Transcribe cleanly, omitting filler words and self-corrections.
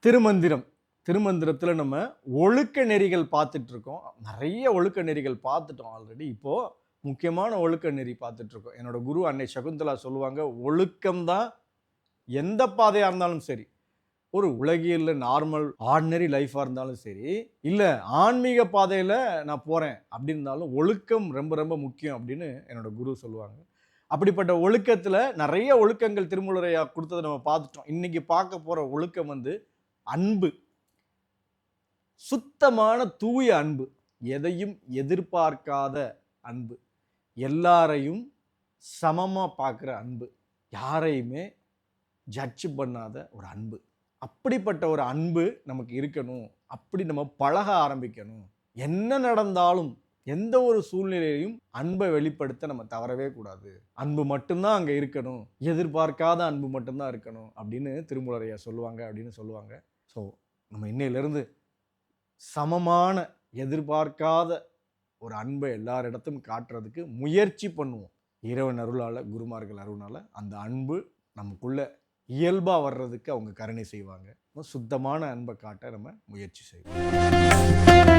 திருமந்திரம். திருமந்திரத்தில் நம்ம ஒழுக்க நெறிகள் பார்த்துட்ருக்கோம். நிறைய ஒழுக்க நெறிகள் பார்த்துட்டோம் ஆல்ரெடி. இப்போது முக்கியமான ஒழுக்க நெறி பார்த்துட்ருக்கோம். என்னோட குரு அன்னை சகுந்தலா சொல்லுவாங்க, ஒழுக்கம்தான் எந்த பாதையாக இருந்தாலும் சரி, ஒரு உலகியலில் நார்மல் ஆர்டினரி லைஃபாக இருந்தாலும் சரி, இல்லை ஆன்மீக பாதையில் நான் போகிறேன் அப்படி இருந்தாலும் ஒழுக்கம் ரொம்ப ரொம்ப முக்கியம் அப்படின்னு என்னோட குரு சொல்லுவாங்க. அப்படிப்பட்ட ஒழுக்கத்தில் நிறைய ஒழுக்கங்கள் திருமூலரையா கொடுத்ததை நம்ம பார்த்துட்டோம். இன்றைக்கி பார்க்க போகிற ஒழுக்கம் அன்பு. சுத்தமான தூய அன்பு, எதையும் எதிர்பார்க்காத அன்பு, எல்லாரையும் சமமாக பார்க்குற அன்பு, யாரையுமே ஜட்ஜ் பண்ணாத ஒரு அன்பு. அப்படிப்பட்ட ஒரு அன்பு நமக்கு இருக்கணும். அப்படி நம்ம பழக ஆரம்பிக்கணும். என்ன நடந்தாலும் எந்த ஒரு சூழ்நிலையிலையும் அன்பை வெளிப்படுத்த நம்ம தவறவே கூடாது. அன்பு மட்டும்தான் அங்கே இருக்கணும், எதிர்பார்க்காத அன்பு மட்டும்தான் இருக்கணும் அப்படின்னு திருமூலரையா சொல்லுவாங்க அப்படின்னு சொல்லுவாங்க. ஸோ நம்ம இன்னையிலிருந்து சமமான எதிர்பார்க்காத ஒரு அன்பை எல்லாரிடத்தும் காட்டுறதுக்கு முயற்சி பண்ணுவோம். இறைவன் அருளால், குருமார்கள் அருளால் அந்த அன்பு நமக்குள்ள இயல்பாக வர்றதுக்கு அவங்க கருணை செய்வாங்க. சுத்தமான அன்பை காட்ட நம்ம முயற்சி செய்வோம்.